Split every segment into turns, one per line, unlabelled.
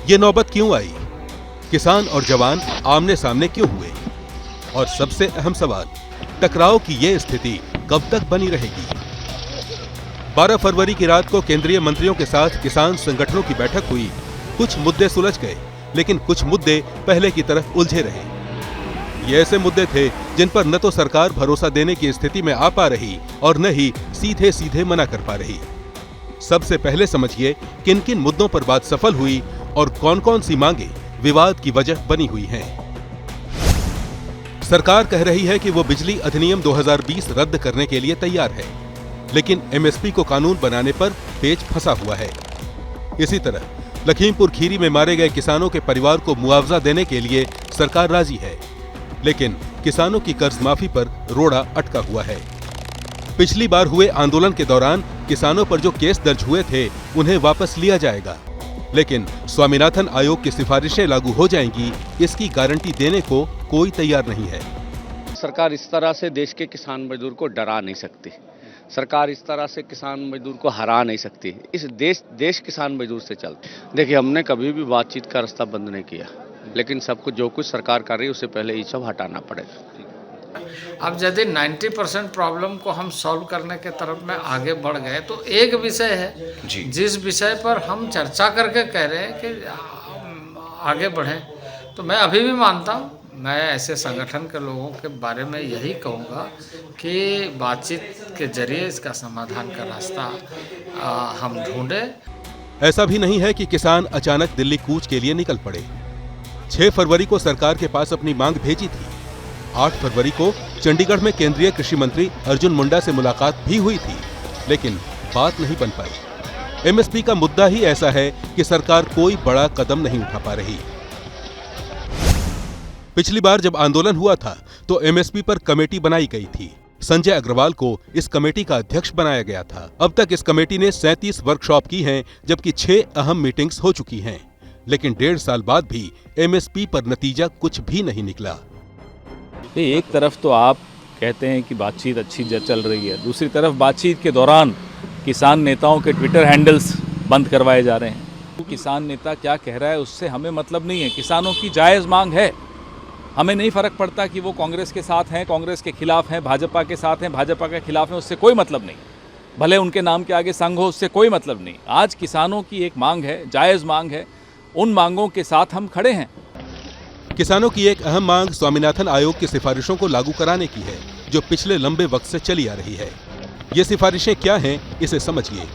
ये नौबत क्यों आई? किसान और जवान आमने सामने क्यों हुए? और सबसे अहम सवाल, टकराव की ये स्थिति कब तक बनी रहेगी? 12 फरवरी की रात को केंद्रीय मंत्रियों के साथ किसान संगठनों की बैठक हुई। कुछ मुद्दे सुलझ गए, लेकिन कुछ मुद्दे पहले की तरफ उलझे रहे। ये ऐसे मुद्दे थे जिन पर न तो सरकार भरोसा देने की स्थिति में आ पा रही और न ही सीधे सीधे मना कर पा रही। सबसे पहले समझिए किन किन मुद्दों पर बात सफल हुई और कौन कौन सी मांगे विवाद की वजह बनी हुई हैं। सरकार कह रही है कि वो बिजली अधिनियम 2020 रद्द करने के लिए तैयार है, लेकिन एमएसपी को कानून बनाने पर पेच फंसा हुआ है। इसी तरह लखीमपुर खीरी में मारे गए किसानों के परिवार को मुआवजा देने के लिए सरकार राजी है, लेकिन किसानों की कर्ज माफी पर रोड़ा अटका हुआ है। पिछली बार हुए आंदोलन के दौरान किसानों पर जो केस दर्ज हुए थे उन्हें वापस लिया जाएगा, लेकिन स्वामीनाथन आयोग की सिफारिशें लागू हो जाएंगी, इसकी गारंटी देने को कोई तैयार नहीं है।
सरकार इस तरह से देश के किसान मजदूर को डरा नहीं सकती। सरकार इस तरह से किसान मजदूर को हरा नहीं सकती। इस देश किसान मजदूर से चलते। देखिए, हमने कभी भी बातचीत का रास्ता बंद नहीं किया, लेकिन सब कुछ जो कुछ सरकार कर रही है उससे पहले ये सब हटाना पड़ेगा।
अब यदि 90% प्रॉब्लम को हम सॉल्व करने के तरफ में आगे बढ़ गए तो एक विषय है जिस विषय पर हम चर्चा करके कह रहे हैं कि आगे बढ़ें, तो मैं अभी भी मानता हूँ, मैं ऐसे संगठन के लोगों के बारे में यही कहूँगा कि बातचीत के जरिए इसका समाधान का रास्ता हम ढूंढें।
ऐसा भी नहीं है कि किसान अचानक दिल्ली कूच के लिए निकल पड़े। 6 फरवरी को सरकार के पास अपनी मांग भेजी थी। 8 फरवरी को चंडीगढ़ में केंद्रीय कृषि मंत्री अर्जुन मुंडा से मुलाकात भी हुई थी, लेकिन बात नहीं बन पाई। एमएसपी का मुद्दा ही ऐसा है कि सरकार कोई बड़ा कदम नहीं उठा पा रही। पिछली बार जब आंदोलन हुआ था तो एमएसपी पर कमेटी बनाई गई थी। संजय अग्रवाल को इस कमेटी का अध्यक्ष बनाया गया था। अब तक इस कमेटी ने 37 वर्कशॉप की हैं, जबकि 6 अहम मीटिंग्स हो चुकी हैं, लेकिन 1.5 साल बाद भी एमएसपी पर नतीजा कुछ भी नहीं निकला।
एक तरफ तो आप कहते हैं कि बातचीत अच्छी चल रही है, दूसरी तरफ बातचीत के दौरान किसान नेताओं के ट्विटर हैंडल्स बंद करवाए जा रहे हैं। तो किसान नेता क्या कह रहा है उससे हमें मतलब नहीं है। किसानों की जायज़ मांग है, हमें नहीं फर्क पड़ता कि वो कांग्रेस के साथ हैं, कांग्रेस के खिलाफ हैं, भाजपा के साथ हैं, भाजपा के खिलाफ हैं, उससे कोई मतलब नहीं। भले उनके नाम के आगे संघ हो, उससे कोई मतलब नहीं। आज किसानों की एक मांग है, जायज़ मांग है, उन मांगों के साथ हम खड़े हैं।
किसानों की एक अहम मांग स्वामीनाथन आयोग की सिफारिशों को लागू कराने की है, जो पिछले लंबे वक्त से चली आ रही है। ये सिफारिशें क्या हैं, इसे समझिए।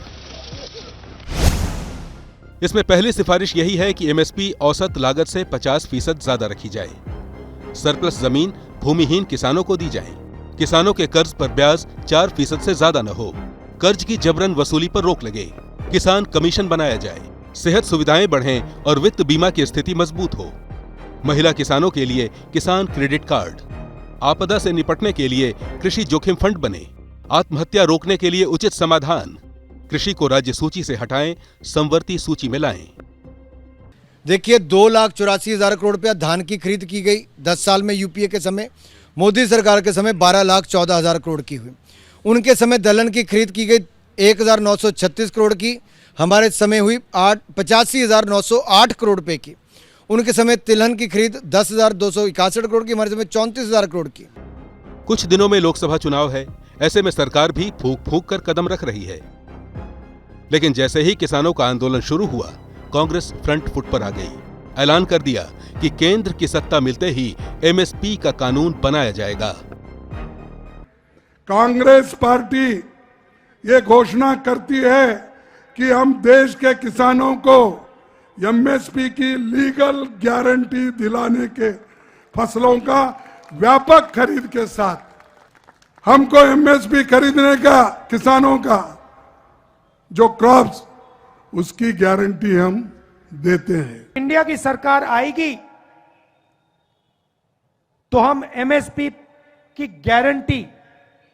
इसमें पहली सिफारिश यही है कि एमएसपी औसत लागत से 50% ज्यादा रखी जाए। सरप्लस जमीन भूमिहीन किसानों को दी जाए। किसानों के कर्ज पर ब्याज 4% से ज्यादा न हो। कर्ज की जबरन वसूली पर रोक लगे। किसान कमीशन बनाया जाए। सेहत सुविधाएं बढ़ें और वित्त बीमा की स्थिति मजबूत हो। महिला किसानों के लिए किसान क्रेडिट कार्ड। आपदा से निपटने के लिए कृषि जोखिम फंड बने। आत्महत्या रोकने के लिए उचित समाधान। कृषि को राज्य सूची से हटाएं, संवर्ती सूची में लाएं।
देखिए, 2,84,000 करोड़ रुपया धान की खरीद की गई 10 साल में यूपीए के समय। मोदी सरकार के समय 12,14,000 करोड़ की हुई। उनके समय दलहन की खरीद की गई 1,936 करोड़ की। हमारे समय हुई 85,908 करोड़ रुपए की। उनके समय तिलहन की खरीद 10,261 करोड़ की, हमारे समय 34,000 करोड़ की।
कुछ दिनों में लोकसभा चुनाव है, ऐसे में सरकार भी फूंक फूंक कर कदम रख रही है। लेकिन जैसे ही किसानों का आंदोलन शुरू हुआ, कांग्रेस फ्रंट फुट पर आ गई। ऐलान कर दिया कि केंद्र की सत्ता मिलते ही एमएसपी का कानून बनाया जाएगा।
कांग्रेस पार्टी ये घोषणा करती है कि हम देश के किसानों को एमएसपी की लीगल गारंटी दिलाने के फसलों का व्यापक खरीद के साथ हमको एमएसपी खरीदने का किसानों का जो क्रॉप्स उसकी गारंटी हम देते हैं।
इंडिया की सरकार आएगी तो हम एमएसपी की गारंटी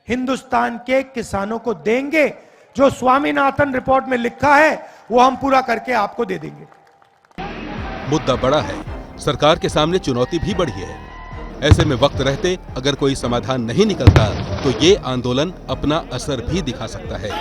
हिंदुस्तान के किसानों को देंगे। जो स्वामीनाथन रिपोर्ट में लिखा है वो हम पूरा करके आपको दे देंगे।
मुद्दा बड़ा है, सरकार के सामने चुनौती भी बड़ी है। ऐसे में वक्त रहते अगर कोई समाधान नहीं निकलता तो ये आंदोलन अपना असर भी दिखा सकता है।